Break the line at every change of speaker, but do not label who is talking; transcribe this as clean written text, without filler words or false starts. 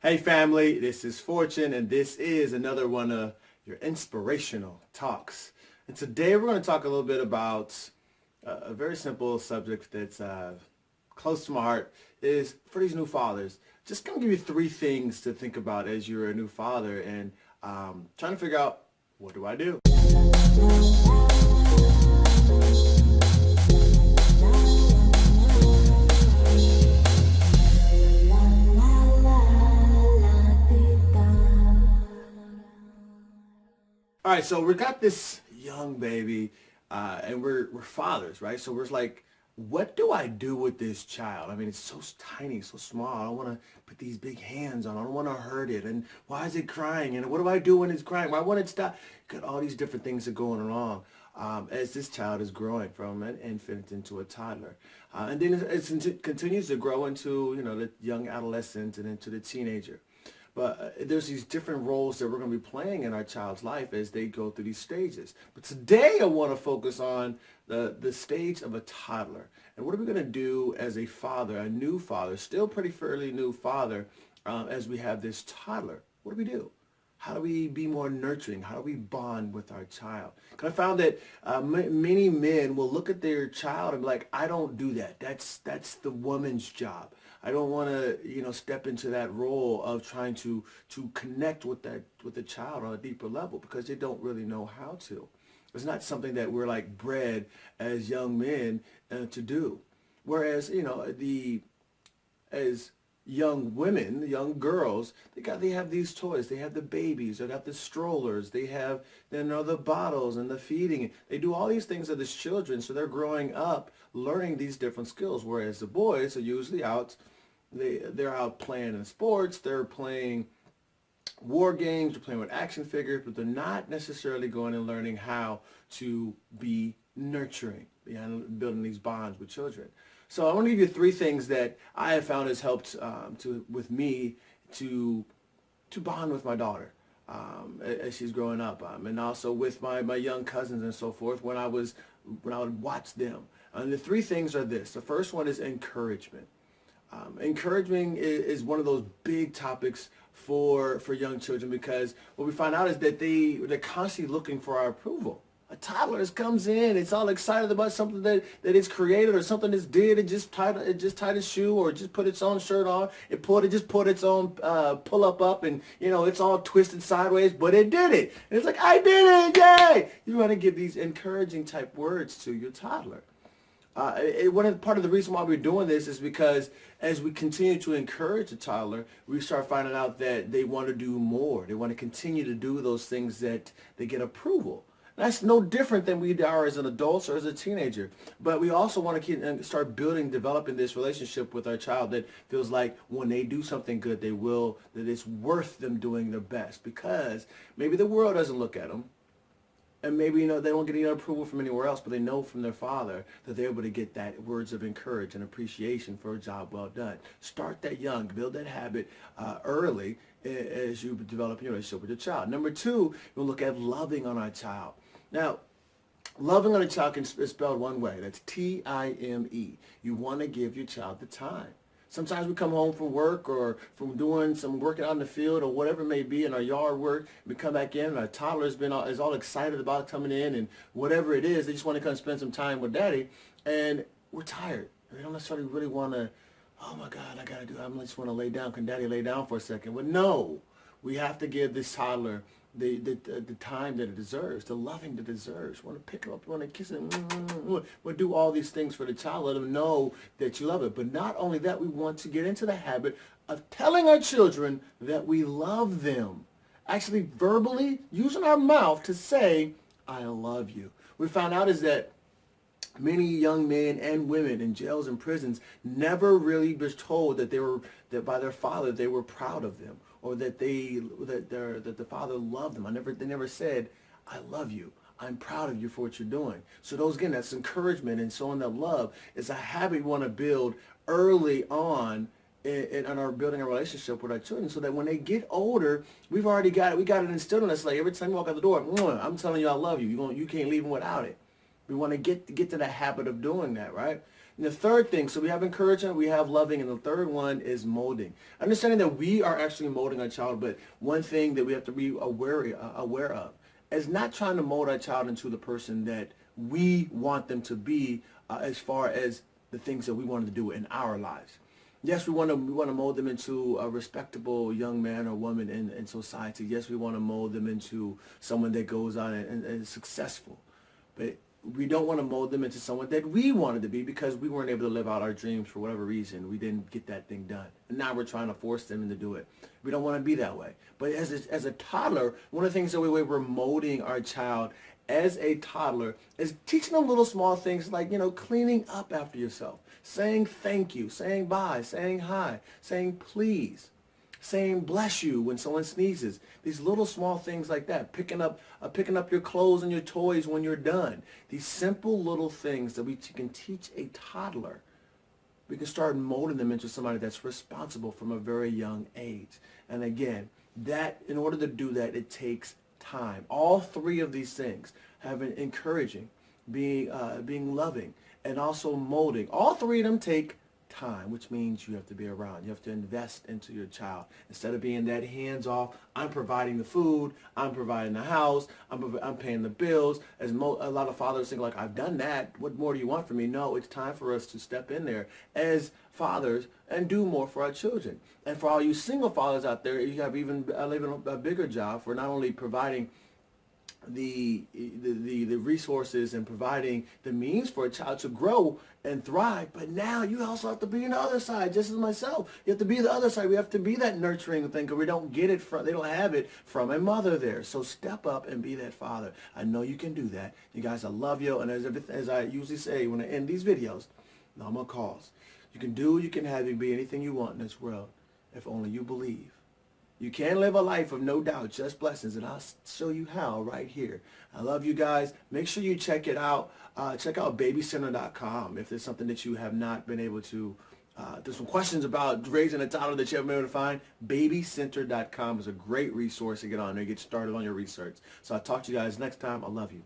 Hey family, this is Fortune and this is another one of your inspirational talks. And today we're going to talk a little bit about a very simple subject that's close to my heart is for these new fathers. Just going to give you three things to think about as you're a new father and trying to figure out, what do I do? All right, so we got this young baby, and we're fathers, right? So we're like, what do I do with this child? I mean, it's so tiny, so small. I don't want to put these big hands on. I don't want to hurt it. And why is it crying? And what do I do when it's crying? Why won't it stop? Got all these different things that are going wrong as this child is growing from an infant into a toddler, and then it continues to grow into the young adolescent and into the teenager. But there's these different roles that we're going to be playing in our child's life as they go through these stages. But today I want to focus on the stage of a toddler. And what are we going to do as a father, a new father, still pretty fairly new father, as we have this toddler? What do we do? How do we be more nurturing? How do we bond with our child? Because I found that many men will look at their child and be like, I don't do that. That's the woman's job. I don't want to, step into that role of trying to connect with the child on a deeper level because they don't really know how to. It's not something that we're like bred as young men to do. Whereas, as young women, young girls, they have these toys. They have the babies. They got the strollers. They have the bottles and the feeding. They do all these things as children, so they're growing up learning these different skills. Whereas the boys are usually out. They're out playing in sports. They're playing war games. They're playing with action figures, but they're not necessarily going and learning how to be nurturing and building these bonds with children. So I want to give you three things that I have found has helped with me to bond with my daughter as she's growing up, and also with my young cousins and so forth when I would watch them. And the three things are this. The first one is encouragement. Encouraging is one of those big topics for young children because what we find out is that they're constantly looking for our approval. A toddler comes in, it's all excited about something that it's created or something it's did. It just tied its shoe or just put its own shirt on. It just put its own pull up and it's all twisted sideways, but it did it. And it's like, I did it, yay! You want to give these encouraging type words to your toddler. Part of the reason why we're doing this is because as we continue to encourage a toddler, we start finding out that they want to do more. They want to continue to do those things that they get approval. That's no different than we are as an adult or as a teenager. But we also want to start developing this relationship with our child that feels like when they do something good, that it's worth them doing their best because maybe the world doesn't look at them. And maybe, they don't get any approval from anywhere else, but they know from their father that they're able to get that words of encouragement and appreciation for a job well done. Start that young. Build that habit early as you develop your relationship with your child. Number two, we'll look at loving on our child. Now, loving on a child is spelled one way. That's T-I-M-E. You want to give your child the time. Sometimes we come home from work or from doing some working out in the field or whatever it may be in our yard work. We come back in and our toddler is all excited about coming in and whatever it is, they just want to come spend some time with daddy and we're tired. We don't necessarily really want to, oh my God, I just want to lay down. Can daddy lay down for a second? But no, we have to give this toddler the time that it deserves, the loving that it deserves. Want to pick it up, want to kiss it. We'll do all these things for the child. Let them know that you love it. But not only that, we want to get into the habit of telling our children that we love them. Actually verbally using our mouth to say, I love you. We found out is that many young men and women in jails and prisons never really was told that by their father they were proud of them or that the father loved them. They never said, I love you. I'm proud of you for what you're doing. So that's encouragement and showing that love is a habit we want to build early on in our building a relationship with our children so that when they get older, we got it instilled in us. Like every time you walk out the door, I'm telling you I love you. You can't leave them without it. We want to get to the habit of doing that, right? And the third thing, so we have encouragement, we have loving, and the third one is molding. Understanding that we are actually molding our child, but one thing that we have to be aware of is not trying to mold our child into the person that we want them to be as far as the things that we want them to do in our lives. Yes, we want to mold them into a respectable young man or woman in society. Yes, we want to mold them into someone that goes on and is successful. But we don't want to mold them into someone that we wanted to be because we weren't able to live out our dreams for whatever reason. We didn't get that thing done. And now we're trying to force them to do it. We don't want to be that way. But as a toddler, one of the things that we're molding our child as a toddler is teaching them little small things like, cleaning up after yourself, saying thank you, saying bye, saying hi, saying please, saying bless you when someone sneezes. These little small things like that, picking up your clothes and your toys when you're done. These simple little things that we can teach a toddler. We can start molding them into somebody that's responsible from a very young age. And again, in order to do that, it takes time. All three of these things, having encouraging, being loving, and also molding, all three of them take time, which means you have to be around. You have to invest into your child. Instead of being that hands-off, I'm providing the food, I'm providing the house, I'm paying the bills. As a lot of fathers think like, I've done that. What more do you want from me? No, it's time for us to step in there as fathers and do more for our children. And for all you single fathers out there, you have even a bigger job for not only providing the resources and providing the means for a child to grow and thrive, but now you also have to be on the other side, just as myself. You have to be the other side. We have to be that nurturing thing because we don't get it they don't have it from a mother there. So step up and be that father. I know you can do that. You guys, I love you. And as I usually say when I end these videos, normal calls. You can do, you can have, you can be anything you want in this world if only you believe. You can live a life of no doubt, just blessings, and I'll show you how right here. I love you guys. Make sure you check it out. Check out babycenter.com if there's something that you have not been able to, there's some questions about raising a toddler that you haven't been able to find. Babycenter.com is a great resource to get on there, get started on your research. So I'll talk to you guys next time. I love you.